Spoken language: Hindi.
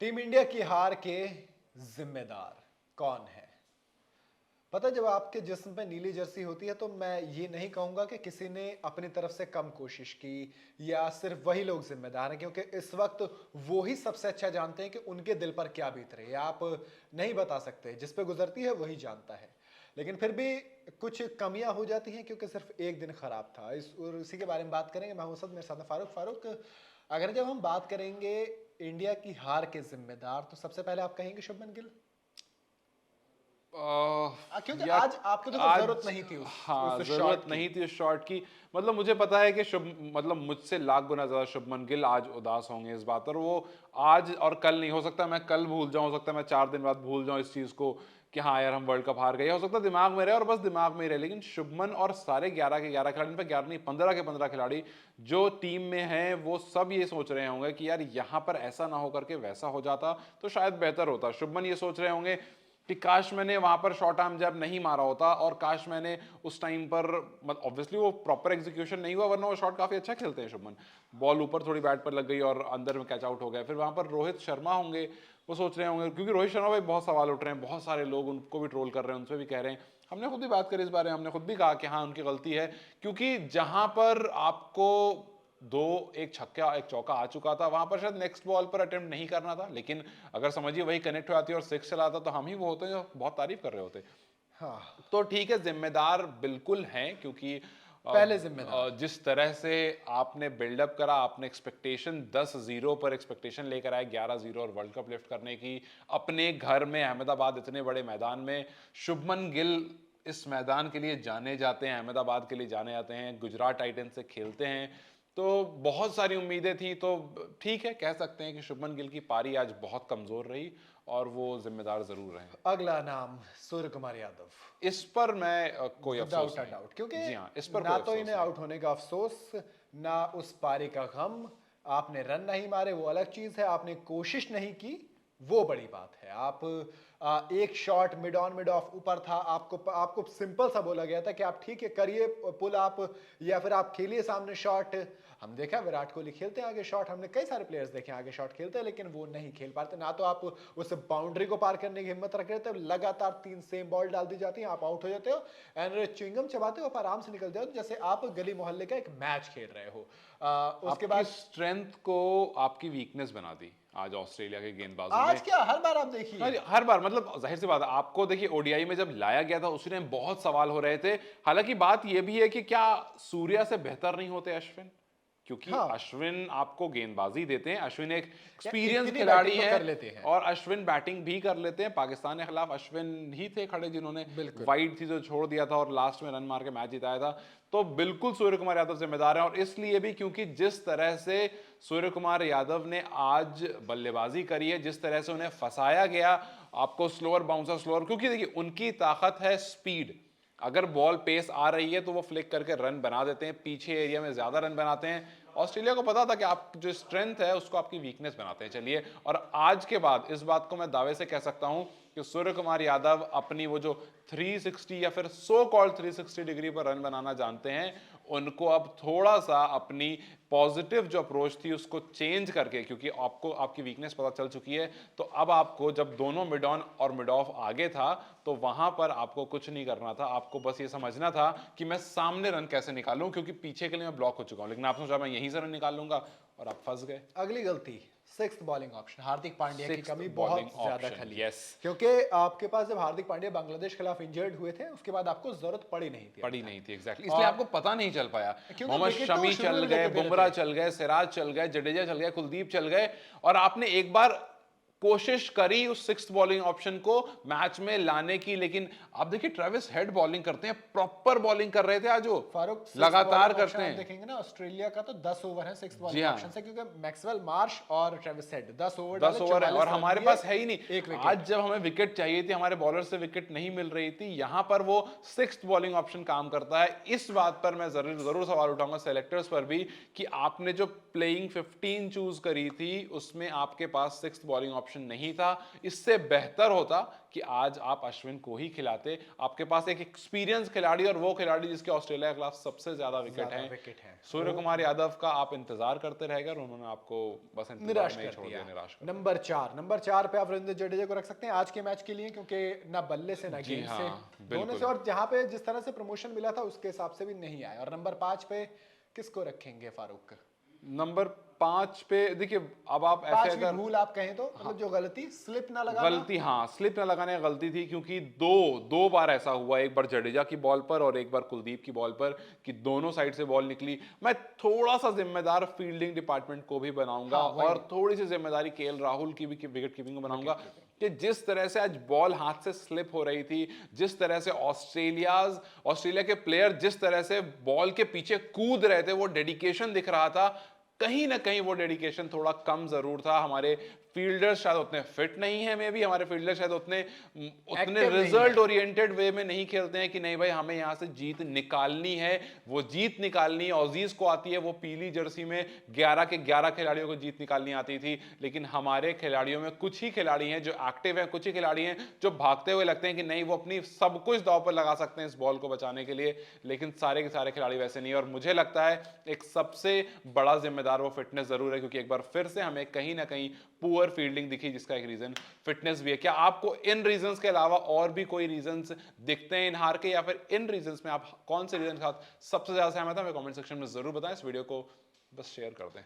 टीम इंडिया की हार के जिम्मेदार कौन है? पता है, जब आपके जिस्म पे नीली जर्सी होती है तो मैं ये नहीं कहूंगा कि किसी ने अपनी तरफ से कम कोशिश की या सिर्फ वही लोग जिम्मेदार हैं, क्योंकि इस वक्त वो ही सबसे अच्छा जानते हैं कि उनके दिल पर क्या बीत रही है। आप नहीं बता सकते, जिस पे गुजरती है वही जानता है। लेकिन फिर भी कुछ कमियां हो जाती हैं क्योंकि सिर्फ एक दिन खराब था। इसी के बारे में बात करेंगे। मैं हूं असद, मेरे साथ है फारूक। फारूक, अगर जब हम बात करेंगे इंडिया की हार के जिम्मेदार, तो सबसे पहले आप कहेंगे शुभमन गिल? अ, क्योंकि या आज आपको देखो जरूरत आज नहीं थी उस हाँ, शॉट जरूरत की। नहीं थी उस शॉट की। मतलब मुझे पता है कि मतलब मुझसे लाख गुना ज्यादा शुभमन गिल आज उदास होंगे इस बात पर। वो आज और कल नहीं, हो सकता मैं कल भूल जाऊं, हो सकता मैं 4 दिन बाद भूल जाऊं इस चीज को कि हाँ यार हम वर्ल्ड कप हार गए। हो सकता दिमाग में रहे और बस दिमाग में ही रहे, लेकिन शुभमन और सारे 11 के 11 खिलाड़ी, पे 11 नहीं 15 के 15 खिलाड़ी जो टीम में हैं, वो सब ये सोच रहे होंगे कि यार यहाँ पर ऐसा ना होकर के वैसा हो जाता तो शायद बेहतर होता। शुभमन ये सोच रहे होंगे कि काश मैंने वहां पर शॉर्ट आर्म जब नहीं मारा होता, और काश मैंने उस टाइम पर, मतलब ऑब्वियसली वो प्रॉपर एग्जीक्यूशन नहीं हुआ, वरना वो शॉट काफी अच्छा खेलते हैं शुभमन। बॉल ऊपर थोड़ी बैट पर लग गई और अंदर में कैच आउट हो गया। फिर वहां पर रोहित शर्मा होंगे, वो सोच रहे होंगे, क्योंकि रोहित शर्मा भाई बहुत सवाल उठ रहे हैं, बहुत सारे लोग उनको भी ट्रोल कर रहे हैं, उनसे भी कह रहे हैं। हमने खुद भी बात करी इस बारे में, हमने खुद भी कहा कि हाँ उनकी गलती है, क्योंकि जहां पर आपको दो, एक छक्का एक चौका आ चुका था, वहां पर शायद नेक्स्ट बॉल पर अटेम्प्ट नहीं करना था। लेकिन अगर समझिए वही कनेक्ट हो जाती और सिक्स चलाता तो हम ही वो होते जो बहुत तारीफ कर रहे होते। हाँ, तो ठीक है, जिम्मेदार बिल्कुल हैं, क्योंकि पहले जिम्मेदार। जिस तरह से आपने बिल्डअप करा, आपने एक्सपेक्टेशन 10-0 पर एक्सपेक्टेशन लेकर आए, 11-0 और वर्ल्ड कप लिफ्ट करने की अपने घर में अहमदाबाद, इतने बड़े मैदान में। शुभमन गिल इस मैदान के लिए जाने जाते हैं, अहमदाबाद के लिए जाने जाते हैं, गुजरात टाइटंस से खेलते हैं, तो बहुत सारी उम्मीदें थी। तो ठीक है, कह सकते हैं कि शुभमन गिल की पारी आज बहुत कमजोर रही और वो जिम्मेदार जरूर रहे। अगला नाम सूर्य कुमार यादव। इस पर मैं कोई अफसोस विदाउट अ नहीं। डाउट, क्योंकि जी हाँ, इस पर ना कोई तो अफसोस इन्हें नहीं। आउट होने का अफसोस, ना उस पारी का गम। आपने रन नहीं मारे वो अलग चीज है, आपने कोशिश नहीं की वो बड़ी बात है। आप एक shot mid on mid of ऊपर था, आपको आपको सिंपल सा बोला गया था कि आप ठीक है करिए पुल आप, या फिर आप खेलिए सामने शॉट। हम देखा विराट कोहली खेलते हैं आगे शॉट, हमने कई सारे प्लेयर्स देखे आगे शॉट खेलते हैं, लेकिन वो नहीं खेल पाते। ना तो आप उस बाउंड्री को पार करने की हिम्मत रख रहे थे, लगातार 3 सेम बॉल डाल दी जाती है, आप आउट हो जाते हो एंड च्युइंगम चबाते हो, आप आराम से निकल जाओ जैसे आप गली मोहल्ले का एक मैच खेल रहे हो। उसके आपकी बाद स्ट्रेंथ को आपकी वीकनेस बना दी आज ऑस्ट्रेलिया के गेंदबाजों ने। आज क्या हर बार आप देखिए। हर बार, मतलब जाहिर सी बात है, आपको देखिए ओडीआई में जब लाया गया था उसी टाइम बहुत सवाल हो रहे थे। हालांकि बात यह भी है कि क्या सूर्या से बेहतर नहीं होते अश्विन, क्योंकि हाँ, अश्विन आपको गेंदबाजी देते हैं। अश्विन एक या एक्सपीरियंस इतनी खिलाड़ी बैटिंग तो है कर लेते हैं। और अश्विन बैटिंग भी कर लेते हैं। पाकिस्तान के खिलाफ अश्विन ही थे खड़े जिन्होंने बिल्कुल। वाइड थी जो छोड़ दिया था और लास्ट में रन मार के मैच जिताया था। तो बिल्कुल सूर्य कुमार यादव जिम्मेदार है, और इसलिए भी क्योंकि जिस तरह से सूर्य कुमार यादव ने आज बल्लेबाजी करी है, जिस तरह से उन्हें फंसाया गया, आपको स्लोअर बाउंसर स्लोअर, क्योंकि देखिए उनकी ताकत है स्पीड। अगर बॉल पेस आ रही है तो वो फ्लिक करके रन बना देते हैं, पीछे एरिया में ज्यादा रन बनाते हैं। ऑस्ट्रेलिया को पता था कि आप जो स्ट्रेंथ है उसको आपकी वीकनेस बनाते हैं। चलिए, और आज के बाद इस बात को मैं दावे से कह सकता हूं कि सूर्य कुमार यादव अपनी वो जो 360 या फिर सो कॉल्ड 360 डिग्री पर रन बनाना जानते हैं, उनको अब थोड़ा सा अपनी पॉजिटिव जो अप्रोच थी उसको चेंज करके, क्योंकि आपको आपकी वीकनेस पता चल चुकी है, तो अब आपको जब दोनों मिड ऑन और मिड ऑफ आगे था तो वहां पर आपको कुछ नहीं करना था। आपको बस ये समझना था कि मैं सामने रन कैसे निकालूं, क्योंकि पीछे के लिए मैं ब्लॉक हो चुका हूं। लेकिन आपने सोचा मैं यहीं से रन निकाल लूंगा, और आप फंस गए। अगली गलती, sixth bowling option. Hardik Pandya की सिक्स्थ कमी बॉलिंग बहुत ज्यादा ऑप्शन, खली, यस। क्योंकि आपके पास जब हार्दिक पांड्या बांग्लादेश के खिलाफ इंजर्ड हुए थे उसके बाद आपको जरूरत पड़ी नहीं थी पड़ी अभी नहीं तक। थी, एग्जैक्टली, इसलिए और आपको पता नहीं चल पाया। क्योंकि मोहम्मद विकेट तो वो शमी शुरू में चल भी गए, लेके दे रहे बुमराह थे। चल गए, सिराज चल गए, जडेजा चल गए, कुलदीप चल गए, और आपने एक बार कोशिश करी उस सिक्स्थ बॉलिंग ऑप्शन को मैच में लाने की। लेकिन आप देखिए ट्रेविस हेड बॉलिंग करते हैं, प्रॉपर बॉलिंग कर रहे थे आज, वो फारूक, सिक्स्थ लगातार बॉलिंग ऑप्शन करते आप हैं। देखेंगे ना, ऑस्ट्रेलिया का तो 10 ओवर है सिक्स्थ जी बॉलिंग हाँ, ऑप्शन से, क्योंकि मैक्सवेल मार्श और ट्रेविस हेड 10 ओवर 10 डाले, ओवर है 44 और रन हमारे दिए, पास है ही नहीं। एक विकेट। आज जब हमें विकेट चाहिए थी, हमारे बॉलर से विकेट नहीं मिल रही थी, यहां पर वो सिक्स्थ बॉलिंग ऑप्शन काम करता है। इस बात पर मैं जरूर जरूर सवाल उठाऊंगा सेलेक्टर्स पर भी कि आपने जो प्लेइंग 15 चूज करी थी उसमें आपके पास सिक्स्थ बॉलिंग ऑप्शन नहीं था। इससे बेहतर होता कि आज आप अश्विन को ही खिलाते। आपके पास एक एक्सपीरियंस खिलाड़ी और वो खिलाड़ी जिसके ऑस्ट्रेलिया के खिलाफ सबसे ज्यादा विकेट हैं, सूर्य कुमार यादव का आप इंतजार करते रह गए और उन्होंने आपको बस इंतजार निराश में ही कर छोड़ दिया। दिया, निराश कर दिया। नंबर चार पे आप रविंद्र जडेजा को रख सकते हैं आज के मैच के लिए, क्योंकि ना बल्ले से ना जी गेंद हाँ, से, दोनों बिल्कुल। से, और जहां पे जिस तरह से प्रमोशन मिला था उसके हिसाब से भी नहीं आया। और नंबर 5 पे किसको रखेंगे फारूक? नंबर 5 पे देखिए, अब आप ऐसे पांचवी अगर भूल आप कहें तो, मतलब जो गलती, स्लिप ना लगाना। गलती, हाँ, स्लिप न लगाने की गलती थी, क्योंकि दो बार ऐसा हुआ, एक बार जडेजा की बॉल पर और एक बार कुलदीप की बॉल पर, कि दोनों साइड से बॉल निकली। मैं थोड़ा सा जिम्मेदार फील्डिंग डिपार्टमेंट को भी बनाऊंगा हाँ, वही। और थोड़ी सी जिम्मेदारी केएल राहुल की भी विकेट कीपिंग को बनाऊंगा, कि जिस तरह से आज बॉल हाथ से स्लिप हो रही थी, जिस तरह से ऑस्ट्रेलिया के प्लेयर जिस तरह से बॉल के पीछे कूद रहे थे, वो डेडिकेशन दिख रहा था। कहीं ना कहीं वो डेडिकेशन थोड़ा कम जरूर था। हमारे फील्डर्स शायद उतने फिट नहीं है, मे भी हमारे फील्डर शायद उतने Active नहीं रिजल्ट है। ओरिएंटेड वे में नहीं खेलते हैं कि नहीं भाई हमें यहां से जीत निकालनी है। वो जीत निकालनी है, ऑजीज को आती है, वो पीली जर्सी में 11 के 11 खिलाड़ियों को जीत निकालनी आती थी। लेकिन हमारे खिलाड़ियों में कुछ ही खिलाड़ी हैं जो एक्टिव हैं, कुछ ही खिलाड़ी हैं जो भागते हुए लगते हैं कि नहीं वो अपनी सब कुछ दांव पर लगा सकते हैं इस बॉल को बचाने के लिए। लेकिन सारे के सारे खिलाड़ी वैसे नहीं है, और मुझे लगता है एक सबसे बड़ा जिम्मेदार वो फिटनेस जरूर है, क्योंकि एक बार फिर से हमें कहीं ना कहीं पुअर फील्डिंग दिखी, जिसका एक रीजन फिटनेस भी है। क्या आपको इन रीजंस के अलावा और भी कोई रीजंस दिखते हैं इन हार के, या फिर इन रीजंस में आप कौन से रीजन के साथ सबसे ज्यादा सहमत हैं? हमें कमेंट सेक्शन में जरूर बताएं। इस वीडियो को बस शेयर कर दें।